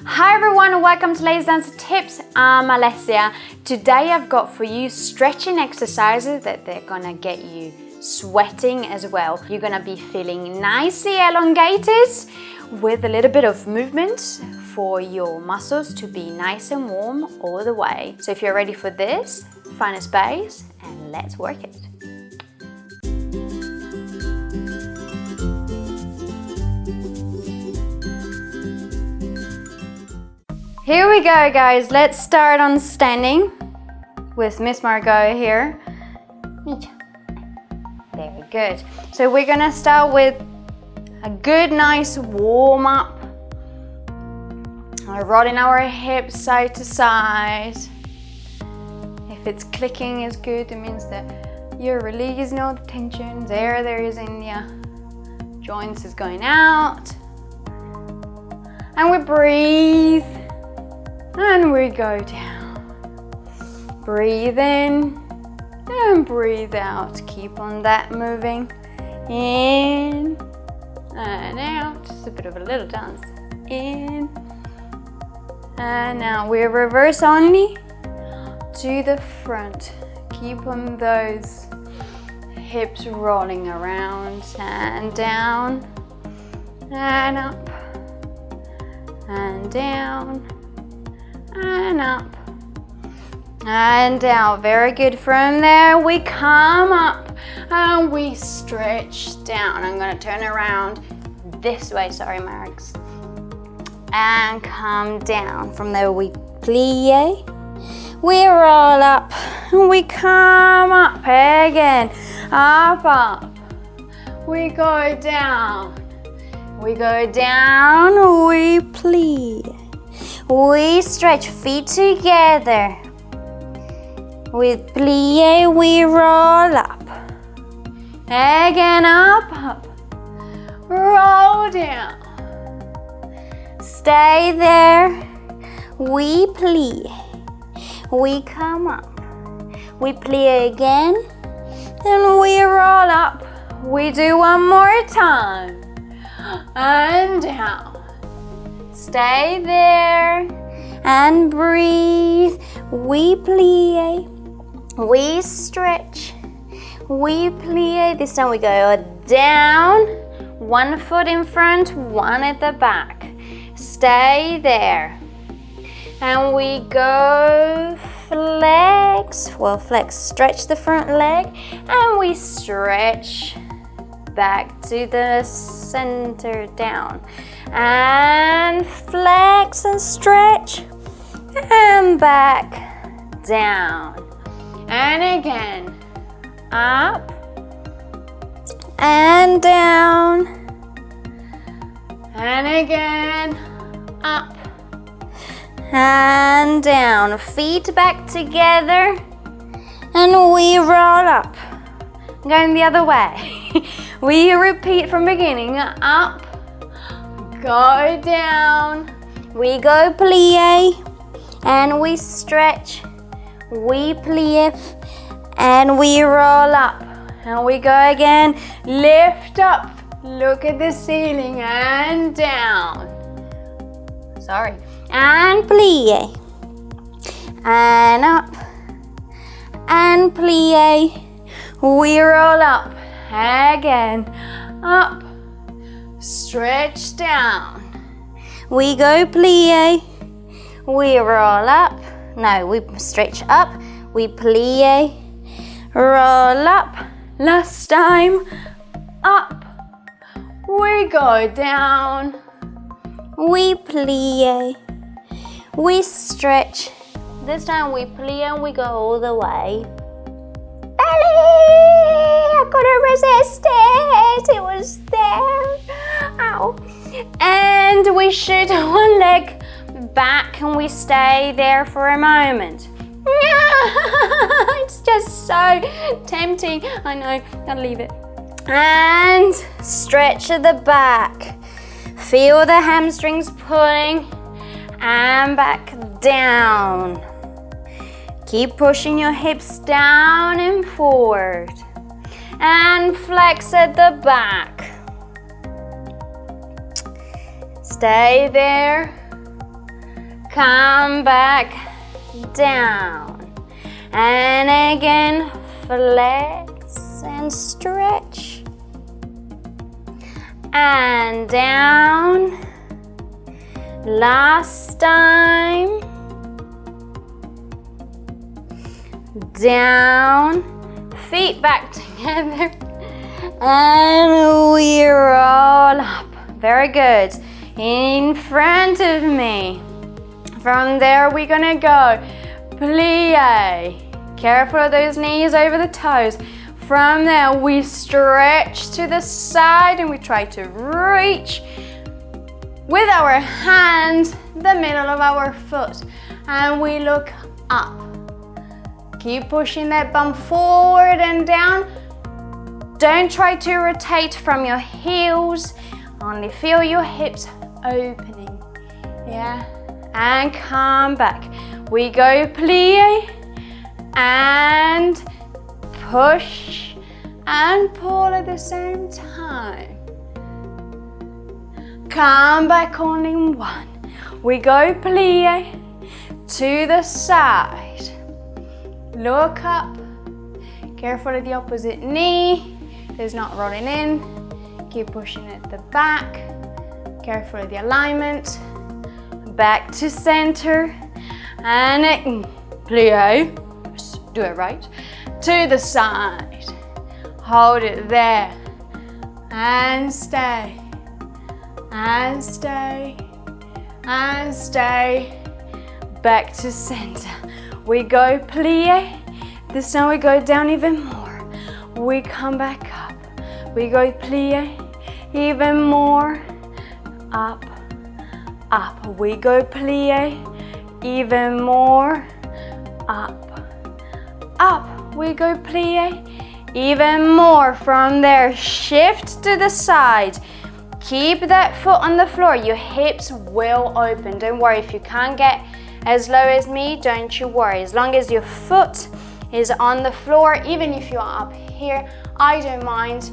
Hi everyone, welcome to Lengthens Tips. I'm Alessia. Today I've got for you stretching exercises that they're gonna get you sweating as well. You're gonna be feeling nicely elongated with a little bit of movement for your muscles to be nice and warm all the way. So if you're ready for this, find a space and let's work it. Here we go, guys. Let's start on standing with Miss Margot here. Very good. So we're gonna start with a good, nice warm up. Rolling our hips side to side. If it's clicking is good, it means that you're releasing all the tension. There is in the joints is going out. And we breathe. And we go down. Breathe in and breathe out. Keep on that moving. In and out. Just a bit of a little dance. In and out. We reverse only to the front. Keep on those hips rolling around and down and up and down and up and down. Very good. From there we come up and we stretch down. I'm going to turn around this way, sorry Max, and come down. From there we plie, we roll up and we come up again, up, we go down, we plie. We stretch feet together. We plie, we roll up. Again, up, roll down. Stay there. We plie. We come up. We plie again. And we roll up. We do one more time. And down. Stay there and breathe. We plie, we stretch, we plie. This time we go down, one foot in front, one at the back. Stay there. And we go flex, stretch the front leg, and we stretch back to the center down. And flex and stretch and back down and again up and down and again up and down. Feet back together and we roll up. Going the other way. We repeat from beginning. Up, go down, we go plie, and we stretch, we plie, and we roll up, and we go again, lift up, look at the ceiling, and down, and plie, and up, and plie, we roll up, again, up, stretch down. We go plie. We roll up. No, we stretch up. We plie. Roll up. Last time. Up. We go down. We plie. We stretch. This time we plie and we go all the way. I couldn't resist it. It was there. Ow. And we shoot one leg back and we stay there for a moment. It's just so tempting. I know, gotta leave it. And stretch at the back. Feel the hamstrings pulling and back down. Keep pushing your hips down and forward. And flex at the back. Stay there. come back down, and again flex and stretch, and down. Last time. Down, feet back together, and we roll up. Very good. In front of me. From there we're gonna go plie. Careful of those knees over the toes. From there we stretch to the side and we try to reach with our hand the middle of our foot, and we look up. Keep pushing that bum forward and down. Don't try to rotate from your heels. Only feel your hips opening. Yeah. And come back. We go plie and push and pull at the same time. Come back only one. We go plie to the side. Look up. Careful of the opposite knee. It's not rolling in. Keep pushing at the back. Careful of the alignment. Back to center. And plie. Do it right. To the side. Hold it there. And stay. And stay. And stay. Back to center. We go plie. This time we go down even more. We come back up. We go plie. Even more. Up. Up. We go plie. Even more. Up. Up. We go plie. Even more. From there, shift to the side. Keep that foot on the floor. Your hips will open. Don't worry if you can't get as low as me, don't you worry. As long as your foot is on the floor, even if you're up here, I don't mind.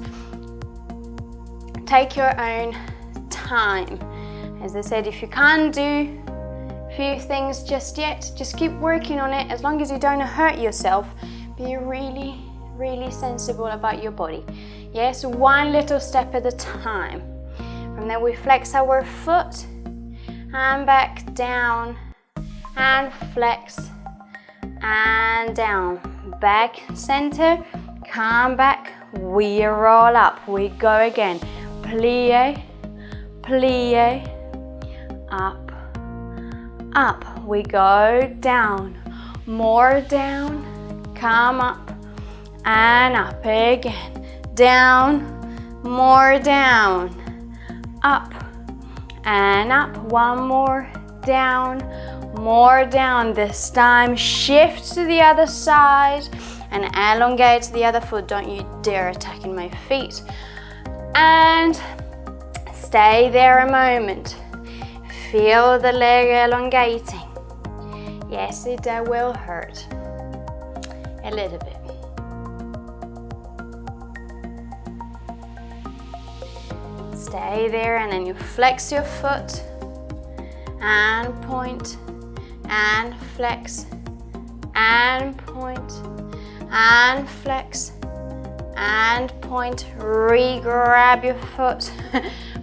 Take your own time. As I said, if you can't do a few things just yet, just keep working on it. As long as you don't hurt yourself, be really, really sensible about your body. Yes, one little step at a time. From there we flex our foot and back down and flex and down. Back, center, come back, we roll up. We go again. Plie, plie, up, up. We go down, more down, come up and up again. Down, more down, up and up. One more, down, more down. This time shift to the other side and elongate the other foot. Don't you dare attacking my feet. And stay there a moment. Feel the leg elongating. Yes, it will hurt a little bit. Stay there and then you flex your foot and point and flex and point and flex and point. Re-grab your foot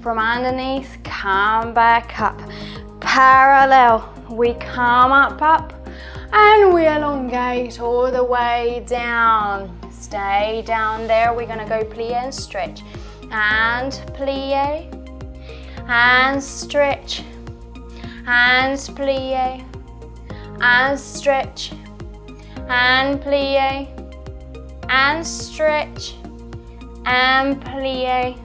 from underneath, come back up. Parallel, we come up and we elongate all the way down. Stay down there. We're gonna go plie and stretch and plie and stretch and plie and stretch and plie and stretch and plie.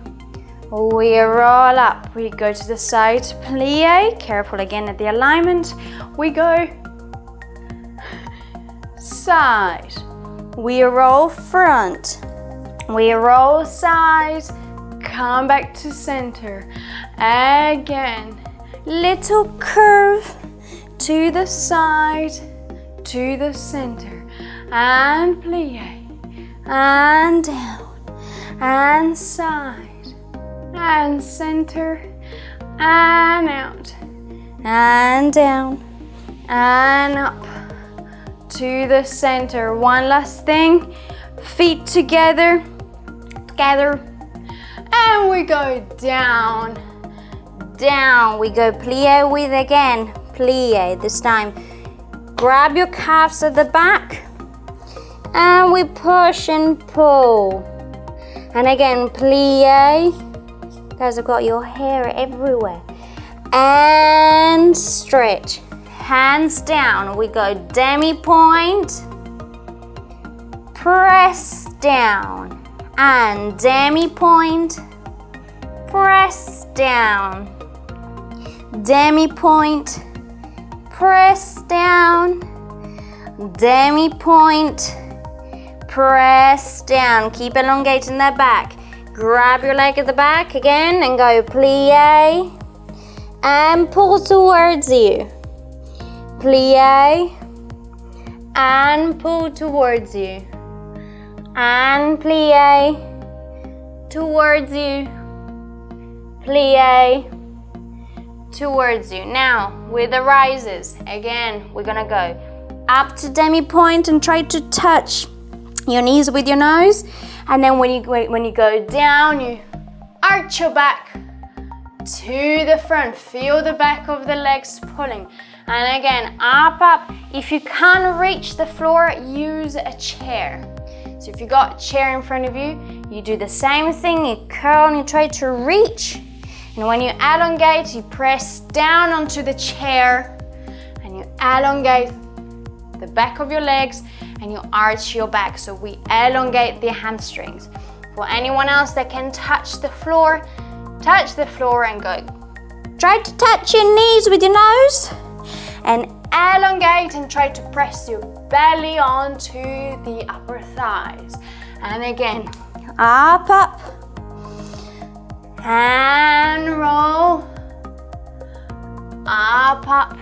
We roll up, we go to the side, plie, careful again at the alignment. We go side, we roll front, we roll side, come back to center. Again, little curve to the side, to the center, and plie, and down, and side, and center, and out, and down, and up to the center. One last thing, feet together, and we go down, down. We go plie with again, plie this time. Grab your calves at the back, and we push and pull. And again, plie. Guys, I've got your hair everywhere. And stretch. Hands down. We go demi-point. Press down. And demi-point. Press down. Demi-point. Press down. Demi-point. Press down. Keep elongating that back. Grab your leg at the back again and go plie and pull towards you. Plie and pull towards you. And plie towards you. Plie towards you. Now with the rises, again, we're gonna go up to demi-point and try to touch your knees with your nose, and then when you go down, you arch your back to the front. Feel the back of the legs pulling, and again up. If you can't reach the floor, use a chair. So if you got a chair in front of you, you do the same thing. You curl and you try to reach, and when you elongate, you press down onto the chair and you elongate the back of your legs and you arch your back, so we elongate the hamstrings. For anyone else that can touch the floor and go. Try to touch your knees with your nose and elongate and try to press your belly onto the upper thighs. And again, up, and roll, up,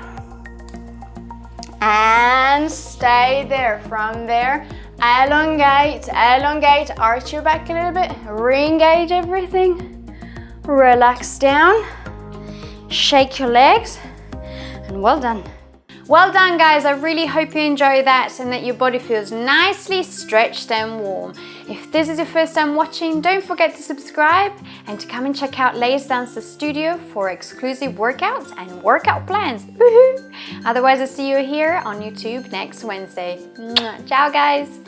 and stay there. From there, elongate, arch your back a little bit, re-engage everything, relax down, shake your legs, and well done. Well done, guys. I really hope you enjoy that and that your body feels nicely stretched and warm. If this is your first time watching, don't forget to subscribe and to come and check out Lengthens Studio for exclusive workouts and workout plans. Woohoo! Otherwise, I'll see you here on YouTube next Wednesday. Ciao, guys.